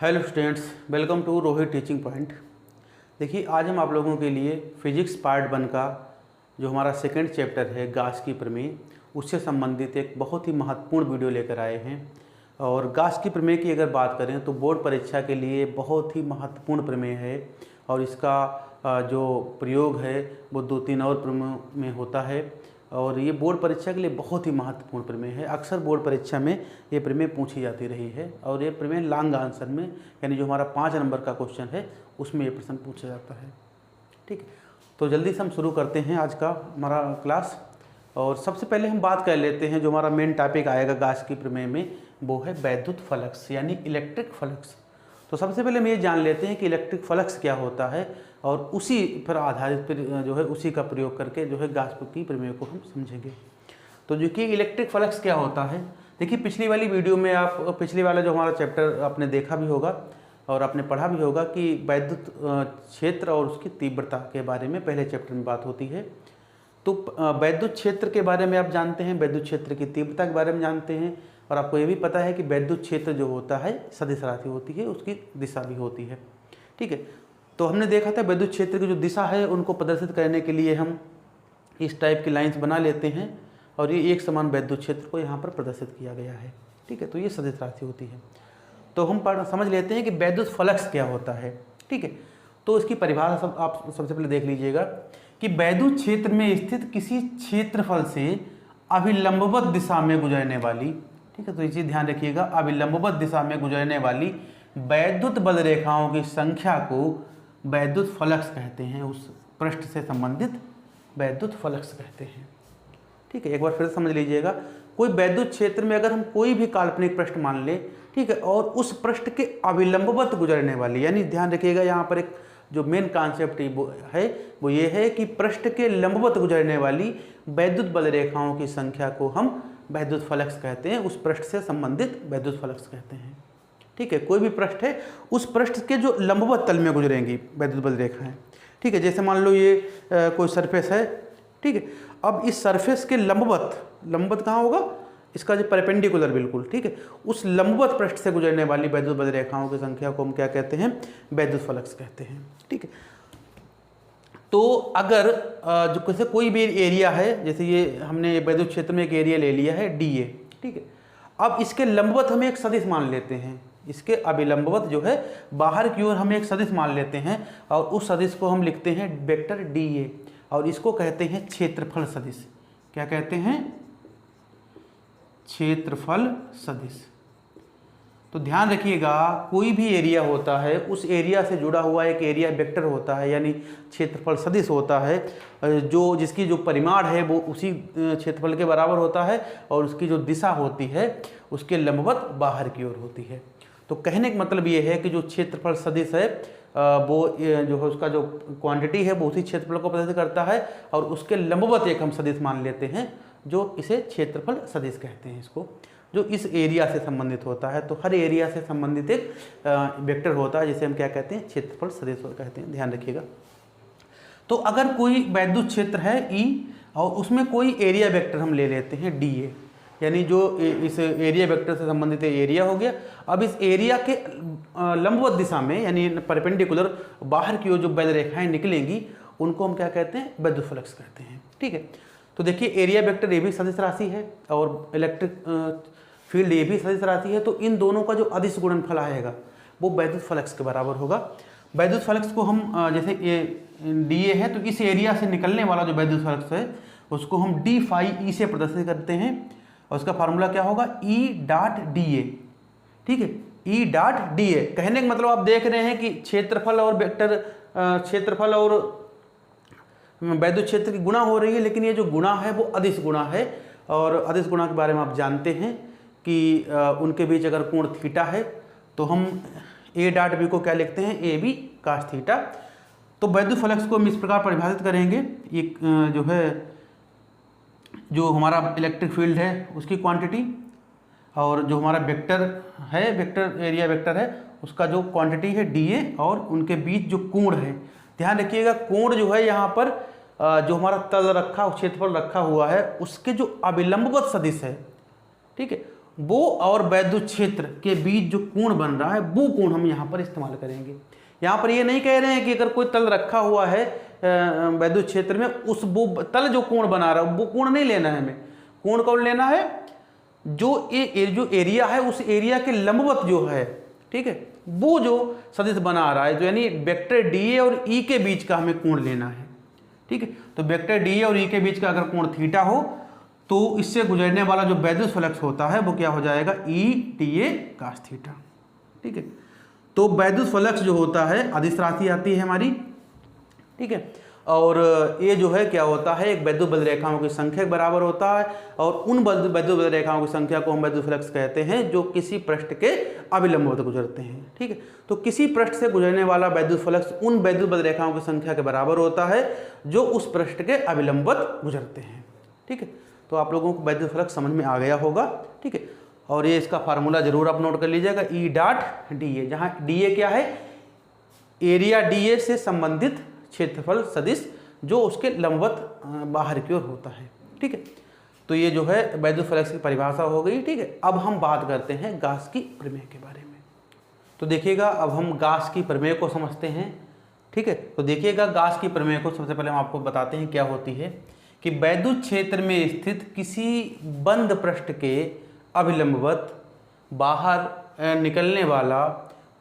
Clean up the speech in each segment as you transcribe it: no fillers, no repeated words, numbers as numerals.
Hello students, welcome to Rohit teaching point. देखिए, आज हम आप लोगों के लिए फिजिक्स पार्ट 1 का जो हमारा सेकंड चैप्टर है गाउस की प्रमेय, उससे संबंधित एक बहुत ही महत्वपूर्ण वीडियो लेकर आए हैं। और गाउस की प्रमेय की अगर बात करें तो बोर्ड परीक्षा के लिए बहुत ही महत्वपूर्ण प्रमेय है और इसका जो प्रयोग है वो 2-3 और प्रमेय में होता है और ये बोर्ड परीक्षा के लिए बहुत ही महत्वपूर्ण प्रमेय है। अक्सर बोर्ड परीक्षा में ये प्रमेय पूछी जाती रही है और ये प्रमेय लॉन्ग आंसर में, यानी जो हमारा 5 नंबर का क्वेश्चन है उसमें ये प्रश्न पूछा जाता है। ठीक है, तो जल्दी से हम शुरू करते हैं आज का हमारा क्लास। और सबसे पहले हम बात कर लेते हैं जो हमारा मेन टॉपिक आएगा गाउस की प्रमेय में, वो है वैद्युत फ्लक्स यानी इलेक्ट्रिक फ्लक्स। तो सबसे पहले हम ये जान लेते हैं कि इलेक्ट्रिक फ्लक्स क्या होता है और उसी पर आधारित जो है उसी का प्रयोग करके जो है गाउस की प्रमेय को हम समझेंगे। तो जो कि इलेक्ट्रिक फ्लक्स क्या होता है, देखिए पिछली वाली वीडियो में आप पिछली वाला जो हमारा चैप्टर आपने देखा भी होगा और आपने पढ़ा भी होगा कि वैद्युत क्षेत्र और उसकी तीव्रता के बारे में पहले चैप्टर में बात होती है। तो वैद्युत क्षेत्र के बारे में आप जानते हैं, वैद्युत क्षेत्र की तीव्रता के बारे में जानते हैं और आपको ये भी पता है कि वैद्युत क्षेत्र जो होता है सदिश राशि होती है, उसकी दिशा भी होती है। ठीक है, तो हमने देखा था वैद्युत क्षेत्र की जो दिशा है उनको प्रदर्शित करने के लिए हम इस टाइप की लाइंस बना लेते हैं और ये एक समान वैद्युत क्षेत्र को यहाँ पर प्रदर्शित किया गया है। ठीक है, तो ये सदिश राशि होती है। तो हम समझ लेते हैं कि वैद्युत फ्लक्स क्या होता है। ठीक है, तो इसकी परिभाषा आप सबसे पहले देख लीजिएगा कि वैद्युत क्षेत्र में स्थित किसी क्षेत्रफल से अभिलंबवत दिशा में गुजरने वाली, ठीक है, तो ये चीज़ ध्यान रखिएगा, अभिलंबवत दिशा में गुजरने वाली वैद्युत बल रेखाओं की संख्या को वैद्युत फ्लक्स कहते हैं। उस पृष्ठ से संबंधित वैद्युत फ्लक्स कहते हैं। ठीक है, एक बार फिर समझ लीजिएगा, कोई वैद्युत क्षेत्र में अगर हम कोई भी काल्पनिक पृष्ठ मान ले, ठीक है, और उस पृष्ठ के अभिलंबवत गुजरने वाली, यानी ध्यान रखिएगा यहाँ पर एक जो मेन कॉन्सेप्ट है वो ये है कि पृष्ठ के लंबवत गुजरने वाली वैद्युत बल रेखाओं की संख्या को हम वैद्युत फ्लक्स कहते हैं, उस पृष्ठ से संबंधित वैद्युत फ्लक्स कहते हैं। ठीक है, कोई भी पृष्ठ है उस पृष्ठ के जो लंबवत तल में गुजरेंगी वैद्युत बल रेखाएं। ठीक है, जैसे मान लो ये कोई सरफेस है। ठीक है, अब इस सरफेस के लंबवत कहाँ होगा, इसका जो परपेंडिकुलर बिल्कुल, ठीक है, उस लंबवत पृष्ठ से गुजरने वाली वैद्युत बल रेखाओं की संख्या को हम क्या कहते हैं, वैद्युत फ्लक्स कहते हैं। ठीक है, तो अगर जो कैसे कोई भी एरिया है, जैसे ये हमने वैद्युत क्षेत्र में एक एरिया ले लिया है DA। ठीक है, अब इसके लंबवत हम एक सदिश मान लेते हैं, इसके अभिलंबवत जो है बाहर की ओर हम एक सदिश मान लेते हैं और उस सदिश को हम लिखते हैं वेक्टर DA और इसको कहते हैं क्षेत्रफल सदिश। क्या कहते हैं, क्षेत्रफल सदिश। तो ध्यान रखिएगा, कोई भी एरिया होता है उस एरिया से जुड़ा हुआ एक एरिया वेक्टर होता है, यानी क्षेत्रफल सदिश होता है, जो जिसकी जो परिमाण है वो उसी क्षेत्रफल के बराबर होता है और उसकी जो दिशा होती है उसके लंबवत बाहर की ओर होती है। तो कहने का मतलब ये है कि जो क्षेत्रफल सदिश है वो जो है उसका जो क्वांटिटी है वो उसी क्षेत्रफल को प्रदर्शित करता है और उसके लंबवत एक हम सदिश मान लेते हैं जो इसे क्षेत्रफल सदिश कहते हैं, इसको जो इस एरिया से संबंधित होता है। तो हर एरिया से संबंधित एक वेक्टर होता है जिसे हम क्या कहते हैं, क्षेत्रफल सदिश कहते हैं, ध्यान रखिएगा। तो अगर कोई वैद्युत क्षेत्र है E और उसमें कोई एरिया वेक्टर हम ले लेते हैं DA, यानी जो इस एरिया वेक्टर से संबंधित एरिया हो गया। अब इस एरिया के लंबवत दिशा में यानी परपेंडिकुलर बाहर की ओर जो बल रेखाएं निकलेंगी उनको हम क्या कहते हैं, वैद्युत फ्लक्स कहते हैं। ठीक है, तो देखिए एरिया वेक्टर ये भी सदिश राशि है और इलेक्ट्रिक फील्ड ये भी सदिश राशि है, तो इन दोनों का जो अदिश गुणनफल आएगा वो वैद्युत फ्लक्स के बराबर होगा। वैद्युत फ्लक्स को हम जैसे ये DA है तो इस एरिया से निकलने वाला जो वैद्युत फ्लक्स है उसको हम d phi E से प्रदर्शित करते हैं और उसका फार्मूला क्या होगा, E डॉट DA। ठीक है, E डॉट DA कहने का मतलब आप देख रहे हैं कि क्षेत्रफल और वेक्टर क्षेत्रफल और वैद्युत क्षेत्र की गुणा हो रही है, लेकिन ये जो गुणा है वो अदिश गुणा है और अदिश गुणा के बारे में आप जानते हैं कि उनके बीच अगर कोण थीटा है तो हम A डॉट B को क्या लिखते हैं, AB cos थीटा। तो वैद्युत फ्लक्स को हम इस प्रकार परिभाषित करेंगे, ये जो है जो हमारा इलेक्ट्रिक फील्ड है उसकी क्वांटिटी और जो हमारा वेक्टर है, वेक्टर एरिया वेक्टर है उसका जो क्वांटिटी है DA और उनके बीच जो कोण है, ध्यान रखिएगा कोण जो है यहाँ पर जो हमारा तल रखा क्षेत्रफल रखा हुआ है उसके जो अभिलंबवत सदिश है, ठीक है, वो और वैद्युत क्षेत्र के बीच जो कोण बन रहा है वो कोण हम यहाँ पर इस्तेमाल करेंगे। यहाँ पर ये नहीं कह रहे हैं कि अगर कोई तल रखा हुआ है वैद्युत क्षेत्र में, उस वो तल जो कोण बना रहा है वो कोण नहीं लेना है हमें। कोण कौन लेना है? जो एरिया है उस एरिया के लंबवत जो है, ठीक है, वो जो सदिश बना रहा है, जो यानी वेक्टर डी ए और ई के बीच का हमें कोण लेना है, ठीक है। तो वेक्टर डी ए और ई के बीच का अगर कोण थीटा हो तो इससे गुजरने वाला जो वैद्युत फ्लक्स होता है वो क्या हो जाएगा? E T A cos theta, ठीक है। तो वैद्युत फ्लक्स जो होता है अदिश राशि आती है हमारी, ठीक है। और ये जो है क्या होता है? एक वैद्युत बद्ध रेखाओं की संख्या के बराबर होता है, और उन वैद्युत बद्ध रेखाओं की संख्या को हम वैद्युत फ्लक्स कहते हैं जो किसी पृष्ठ के अभिलंबवत गुजरते हैं, ठीक है। तो किसी पृष्ठ से गुजरने वाला वैद्युत फ्लक्स उन वैद्युत बद्ध रेखाओं की संख्या के बराबर होता है जो उस पृष्ठ के अभिलंबवत गुजरते हैं, ठीक है। तो आप लोगों को वैद्युत फ्लक्स समझ में आ गया होगा, ठीक है। और ये इसका फार्मूला जरूर आप नोट कर लीजिएगा, ई डॉट डी ए, जहाँ डी ए क्या है? एरिया डी ए से संबंधित क्षेत्रफल सदिश जो उसके लंबवत बाहर की ओर होता है, ठीक है। तो ये जो है वैद्युत फ्लक्स की परिभाषा हो गई, ठीक है। अब हम बात करते हैं गाउस की प्रमेय के बारे में। तो देखिएगा अब हम गाउस की प्रमेय को समझते हैं, ठीक है। तो देखिएगा गाउस की प्रमेय को सबसे पहले हम आपको बताते हैं क्या होती है कि वैद्युत क्षेत्र में स्थित किसी बंद पृष्ठ के अभिलंबवत बाहर निकलने वाला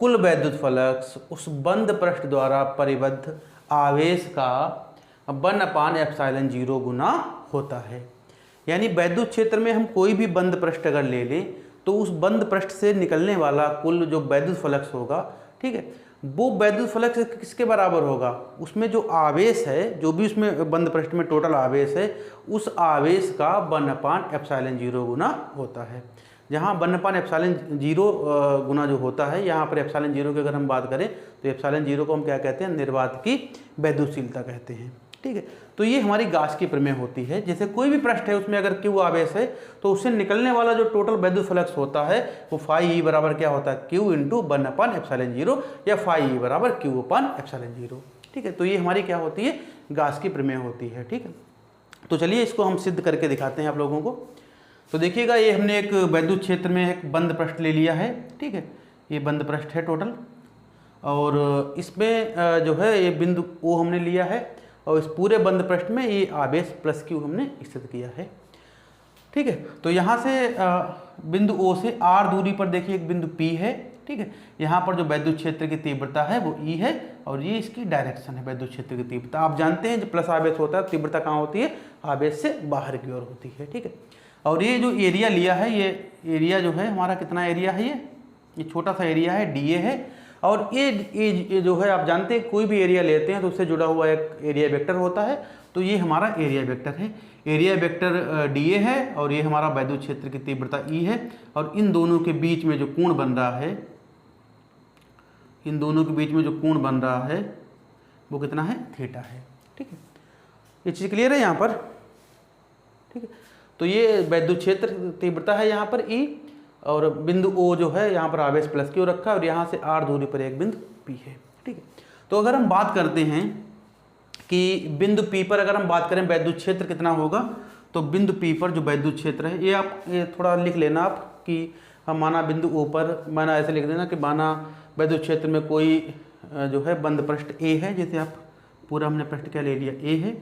कुल वैद्युत फ्लक्स उस बंद पृष्ठ द्वारा परिबद्ध आवेश का 1/ε0 गुना होता है। यानी वैद्युत क्षेत्र में हम कोई भी बंद पृष्ठ अगर ले लें तो उस बंद पृष्ठ से निकलने वाला कुल जो वैद्युत फ्लक्स होगा, ठीक है, वो वैद्युत फ्लक्स किसके बराबर होगा? उसमें जो आवेश है, जो भी उसमें बंद पृष्ठ में टोटल आवेश है, उस आवेश का 1/ε0 गुना होता है। जहाँ 1/ε0 गुना जो होता है, यहाँ पर ε0 की अगर हम बात करें तो ε0 को हम क्या कहते हैं? निर्वात की वैद्युतशीलता कहते हैं, ठीक है। तो ये हमारी गाउस की प्रमेय होती है। जैसे कोई भी पृष्ठ है उसमें अगर Q आवेश है तो उससे निकलने वाला जो टोटल वैद्युत फ्लक्स होता है वो φE बराबर क्या होता है? Q × 1/ε0 या φE बराबर Q/ε0, ठीक है। तो ये हमारी क्या होती है? गाउस की प्रमेय होती है, ठीक है। तो चलिए इसको हम सिद्ध करके दिखाते हैं आप लोगों को। तो देखिएगा ये हमने एक वैद्युत क्षेत्र में एक बंद पृष्ठ ले लिया है, ठीक है। ये बंद पृष्ठ है टोटल, और इसमें जो है ये बिंदु O हमने लिया है, और इस पूरे बंद पृष्ठ में ये आवेश +Q हमने स्थित किया है, ठीक है। तो यहाँ से बिंदु O से R दूरी पर देखिए एक बिंदु P है, ठीक है। यहाँ पर जो वैद्युत क्षेत्र की तीव्रता है वो E है, और ये इसकी डायरेक्शन है वैद्युत क्षेत्र की तीव्रता। आप जानते हैं जो प्लस आवेश होता है तीव्रता कहाँ होती है? आवेश से बाहर की ओर होती है, ठीक है। और ये जो एरिया लिया है, ये एरिया जो है हमारा कितना एरिया है? ये छोटा सा एरिया है, DA है। और ये जो है आप जानते हैं कोई भी एरिया लेते हैं तो उससे जुड़ा हुआ एक एरिया वेक्टर होता है, तो ये हमारा एरिया वेक्टर है। एरिया वेक्टर DA है, और ये हमारा वैद्युत क्षेत्र की तीव्रता E है, और इन दोनों के बीच में जो कोण बन रहा है, इन दोनों के बीच में जो कोण बन रहा है वो कितना है? थीटा है, ठीक है। ये चीज़ क्लियर है यहाँ पर, ठीक है। तो ये वैद्युत क्षेत्र तीव्रता है यहाँ पर E, और बिंदु O जो है यहाँ पर आवेश +Q रखा है, और यहाँ से R दूरी पर एक बिंदु P है, ठीक है। तो अगर हम बात करते हैं कि बिंदु P पर अगर हम बात करें वैद्युत क्षेत्र कितना होगा, तो बिंदु P पर जो वैद्युत क्षेत्र है, ये थोड़ा लिख लेना आप कि हम माना बिंदु O पर, माना ऐसे लिख देना कि माना वैद्युत क्षेत्र में कोई जो है बंद पृष्ठ A है, जैसे आप पूरा हमने पृष्ठ क्या ले लिया A है,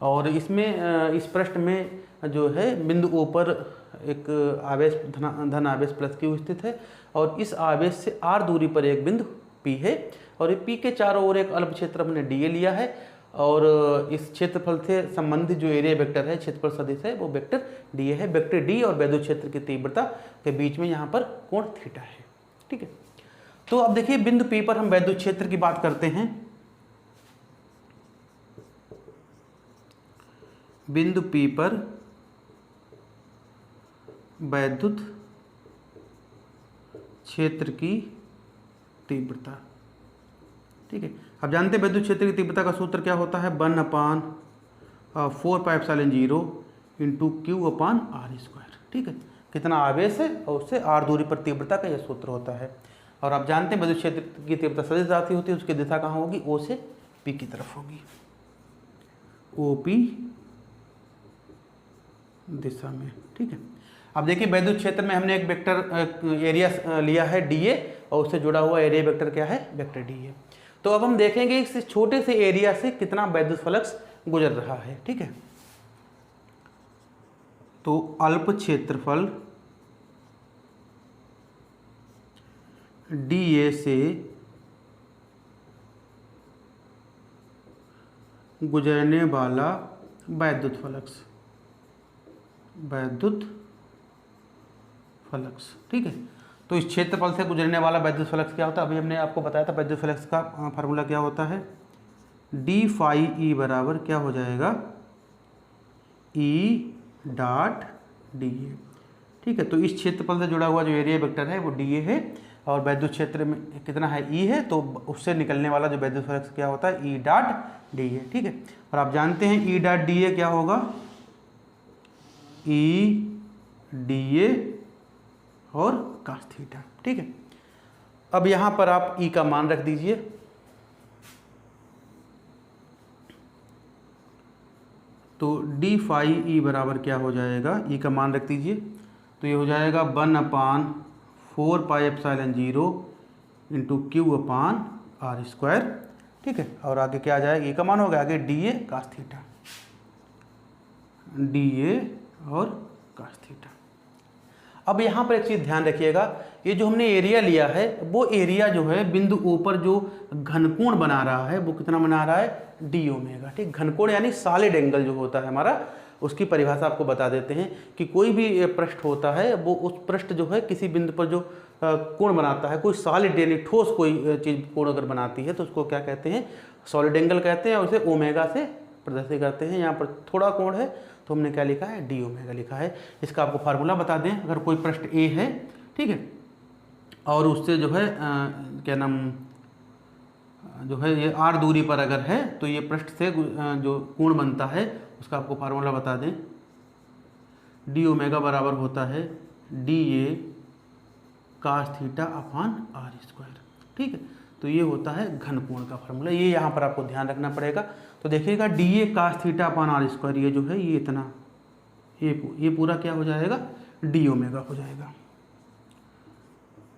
और इसमें इस पृष्ठ में जो है बिंदु O पर एक आवेश धन आवेश +Q स्थित है, और इस आवेश से R दूरी पर एक बिंदु P है, और ये P के चारों ओर एक अल्प क्षेत्र हमने DA लिया है, और इस क्षेत्रफल से संबंधित जो एरिया वेक्टर है, क्षेत्रफल सदिश है, वो वेक्टर DA है। वेक्टर D और वैद्युत क्षेत्र की तीव्रता के बीच में यहाँ पर कोण थीटा है, ठीक है। तो अब देखिए बिंदु P पर हम वैद्युत क्षेत्र की बात करते हैं। बिंदु P पर वैद्युत क्षेत्र की तीव्रता, ठीक है। अब जानते हैं वैद्युत क्षेत्र की तीव्रता का सूत्र क्या होता है? 1/4πε0 × Q/r², ठीक है। कितना आवेश है और उससे R दूरी पर तीव्रता का यह सूत्र होता है। और आप जानते हैं वैद्युत क्षेत्र की तीव्रता सदिश राशि होती है, उसकी दिशा कहाँ होगी? O से P की तरफ होगी, OP दिशा में, ठीक है। अब देखिए वैद्युत क्षेत्र में हमने एक वेक्टर एरिया लिया है dA और उससे जुड़ा हुआ एरिया वेक्टर क्या है, वेक्टर dA। तो अब हम देखेंगे इस छोटे से एरिया से कितना वैद्युत फ्लक्स गुजर रहा है। ठीक है, तो अल्प क्षेत्रफल dA से गुजरने वाला वैद्युत फ्लक्स, ठीक है। तो इस क्षेत्रफल से गुजरने वाला वैद्युत फ्लक्स क्या होता है, अभी हमने आपको बताया था वैद्युत फ्लक्स का फार्मूला क्या होता है, डी फाई ई बराबर क्या हो जाएगा, ई डॉट डी ए। ठीक है, तो इस क्षेत्रफल से जुड़ा हुआ जो एरिया वेक्टर है वो डी ए है और वैद्युत क्षेत्र में कितना है, ई है, तो उससे निकलने वाला जो वैद्युत फ्लक्स क्या होता है, ई डॉट डी ए। ठीक है, और आप जानते हैं ई डॉट डी ए क्या होगा, ई डी ए और cos थीटा। ठीक है, अब यहाँ पर आप E का मान रख दीजिए, तो डी फाई ई बराबर क्या हो जाएगा, E का मान रख दीजिए, तो ये हो जाएगा 1/4 pi epsilon 0 into q upon r square. ठीक है, और आगे क्या आ जाएगा, E का मान होगा आगे D a cos theta, D A और cos थीटा। अब यहाँ पर एक चीज़ ध्यान रखिएगा, ये जो हमने एरिया लिया है वो एरिया जो है बिंदु O पर जो घनकोण बना रहा है वो कितना बना रहा है, डी ओमेगा। ठीक, घनकोण यानी सॉलिड एंगल जो होता है हमारा, उसकी परिभाषा आपको बता देते हैं कि कोई भी पृष्ठ होता है वो उस पृष्ठ जो है किसी बिंदु पर जो कोण बनाता है, कोई सॉलिड यानी ठोस कोई चीज़ कोण अगर बनाती है तो उसको क्या कहते हैं, सॉलिड एंगल कहते हैं और उसे ओमेगा से प्रदर्शित करते हैं। यहाँ पर थोड़ा कोण है तो हमने क्या लिखा है, डी ओमेगा लिखा है। इसका आपको फार्मूला बता दें, अगर कोई पृष्ठ ए है, ठीक है, और उससे जो है क्या नाम जो है ये आर दूरी पर अगर है तो ये पृष्ठ से जो कोण बनता है उसका आपको फार्मूला बता दें, डी ओमेगा बराबर होता है d a cos theta upon r square. ठीक है, तो ये होता है घनकोण का फार्मूला, ये यहाँ पर आपको ध्यान रखना पड़ेगा। तो देखिएगा d a cos theta upon r square, ये जो है ये इतना, ये पूरा क्या हो जाएगा, डी ओमेगा हो जाएगा।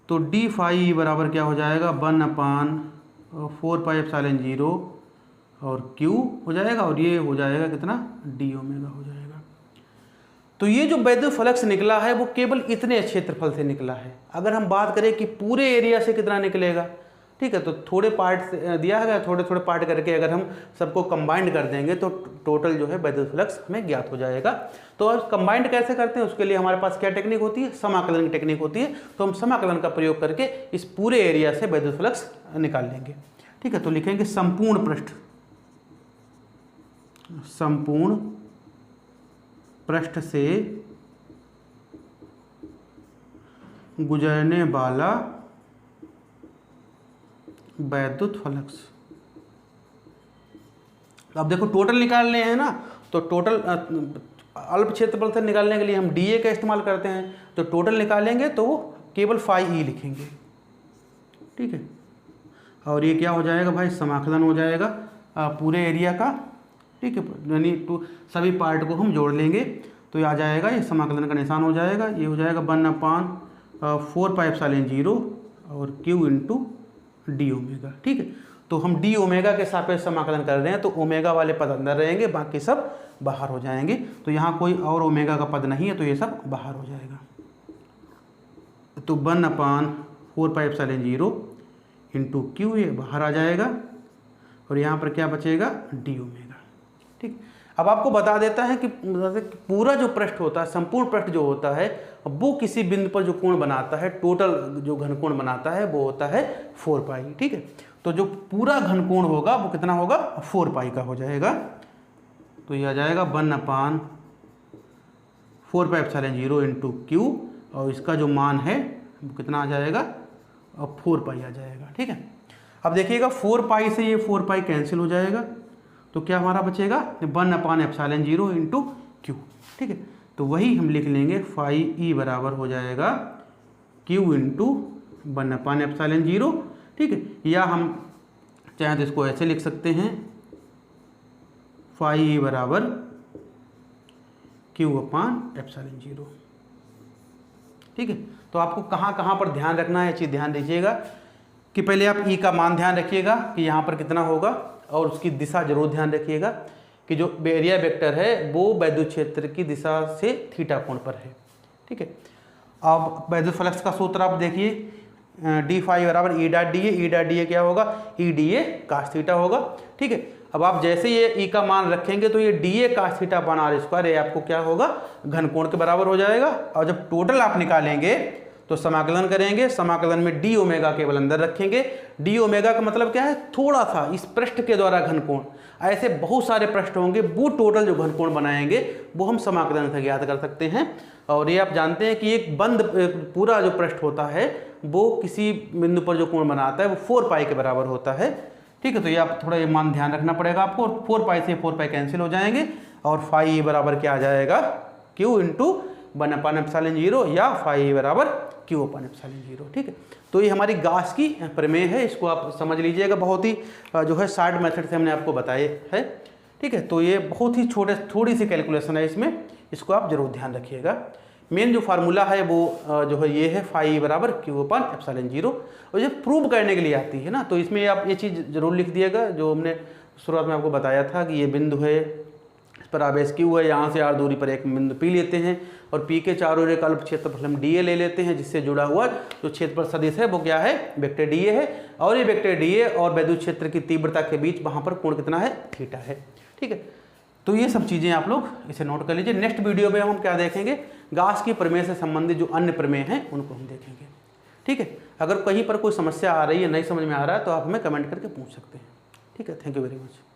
तो डी फाई बराबर क्या हो जाएगा, 1/4 पाई एप्सिलॉन 0 और Q हो जाएगा और ये हो जाएगा कितना, डी ओमेगा हो जाएगा। तो ये जो वैद्युत फ्लक्स निकला है वो केवल इतने क्षेत्रफल से निकला है। अगर हम बात करें कि पूरे एरिया से कितना निकलेगा, ठीक है, तो थोड़े पार्ट दिया है, थोड़े थोड़े पार्ट करके अगर हम सबको कंबाइंड कर देंगे तो टोटल जो है वैद्युत फ्लक्स हमें ज्ञात हो जाएगा। तो अब कंबाइंड कैसे करते हैं, उसके लिए हमारे पास क्या टेक्निक होती है, समाकलन की टेक्निक होती है। तो हम समाकलन का प्रयोग करके इस पूरे एरिया से वैद्युत फ्लक्स निकाल लेंगे। ठीक है, तो लिखेंगे संपूर्ण पृष्ठ से गुजरने वाला वैद्युत फ्लक्स। अब देखो टोटल निकालने हैं ना, तो टोटल अल्प क्षेत्रफल से निकालने के लिए हम डीए का इस्तेमाल करते हैं। तो टोटल निकालेंगे तो केवल फाई ई लिखेंगे। ठीक है, और ये क्या हो जाएगा भाई, समाकलन हो जाएगा पूरे एरिया का। ठीक है, यानी सभी पार्ट को हम जोड़ लेंगे तो ये आ जाएगा, ये समाकलन का निशान हो जाएगा, ये हो जाएगा 1/4 पाई एप्सिलॉन 0 और Q इंटू डी ओमेगा। ठीक है, तो हम डी ओमेगा के सापेक्ष समाकलन कर रहे हैं तो ओमेगा वाले पद अंदर रहेंगे, बाकी सब बाहर हो जाएंगे। तो यहाँ कोई और ओमेगा का पद नहीं है तो ये सब बाहर हो जाएगा। तो 1/4 पाई एप्सिलॉन 0 इंटू Q, ये बाहर आ जाएगा और यहाँ पर क्या बचेगा, डी ओमेगा। ठीक, अब आपको बता देता है कि पूरा जो पृष्ठ होता है, संपूर्ण पृष्ठ जो होता है वो किसी बिंदु पर जो कोण बनाता है, टोटल जो घनकोण बनाता है वो होता है 4 पाई। ठीक है, तो जो पूरा घनकोण होगा वो कितना होगा, 4 पाई का हो जाएगा। तो ये आ जाएगा 1/4 पाई एप्सिलॉन 0 इंटू Q और इसका जो मान है वो कितना आ जाएगा, 4 पाई आ जाएगा। ठीक है, अब देखिएगा 4 पाई से ये 4 पाई कैंसिल हो जाएगा तो क्या हमारा बचेगा, 1/एप्सिलॉन 0 इंटू Q। ठीक है, तो वही हम लिख लेंगे, फाई ई बराबर हो जाएगा Q इंटू 1/एप्सिलॉन 0। ठीक है, या हम चाहें तो इसको ऐसे लिख सकते हैं, फाई ई बराबर Q/एप्सिलॉन 0। ठीक है। तो आपको कहाँ कहाँ पर ध्यान रखना है, ये चीज़ ध्यान दीजिएगा कि पहले आप ई का मान ध्यान रखिएगा कि यहाँ पर कितना होगा, और उसकी दिशा जरूर ध्यान रखिएगा कि जो एरिया वेक्टर है वो वैद्युत क्षेत्र की दिशा से थीटा कोण पर है। ठीक है। अब वैद्युत फ्लक्स का सूत्र आप देखिए, डी फाई बराबर E dot D A, E dot D A क्या होगा, E D a cos theta होगा। ठीक है। अब आप जैसे ये ई का मान रखेंगे तो ये d a cos theta upon r square, ये आपको क्या होगा, घन कोण के बराबर हो जाएगा। और जब टोटल आप निकालेंगे तो समाकलन करेंगे, समाकलन में डी ओमेगा केवल अंदर रखेंगे। डी ओमेगा का मतलब क्या है, थोड़ा सा इस पृष्ठ के द्वारा घन कोण। ऐसे बहुत सारे पृष्ठ होंगे, वो टोटल जो घन कोण बनाएंगे वो हम समाकलन से ज्ञात कर सकते हैं। और ये आप जानते हैं कि एक बंद पूरा जो पृष्ठ होता है वो किसी बिंदु पर जो कोण बनाता है वो 4 पाई के बराबर होता है। ठीक है। तो ये आप थोड़ा ये मान ध्यान रखना पड़ेगा आपको। 4 पाई से 4 पाई कैंसिल हो जाएंगे और फाई बराबर क्या आ जाएगा, क्यू इंटू 1/ε0 या फाई बराबर Q/ε0। ठीक है। तो ये हमारी गास की प्रमेय है, इसको आप समझ लीजिएगा। बहुत ही जो है शॉर्ट मेथड से हमने आपको बताए है। ठीक है। तो ये बहुत ही थोड़ी सी कैलकुलेशन है इसमें, इसको आप जरूर ध्यान रखिएगा। मेन जो फार्मूला है वो जो है ये है फाई बराबर Q/ε0, और ये प्रूव करने के लिए आती है ना, तो इसमें आप ये चीज़ जरूर लिख दिएगा जो हमने शुरुआत में आपको बताया था कि ये बिंदु है, इस पर आवेश Q है, यहाँ से r दूरी पर एक बिंदु P लेते हैं और P के चारों ओर एक अल्प क्षेत्रफल हम dA ले लेते हैं, जिससे जुड़ा हुआ जो क्षेत्रफल सदिश है वो क्या है, वेक्टर dA है। और ये वेक्टर dA और वैद्युत क्षेत्र की तीव्रता के बीच वहाँ पर कोण कितना है, थीटा है। ठीक है। तो ये सब चीज़ें आप लोग इसे नोट कर लीजिए। नेक्स्ट वीडियो में हम क्या देखेंगे, गास की प्रमेय से संबंधित जो अन्य प्रमेय हैं उनको हम देखेंगे। ठीक है। अगर कहीं पर कोई समस्या आ रही है, नहीं समझ में आ रहा है, तो आप हमें कमेंट करके पूछ सकते हैं। ठीक है। Thank you very much.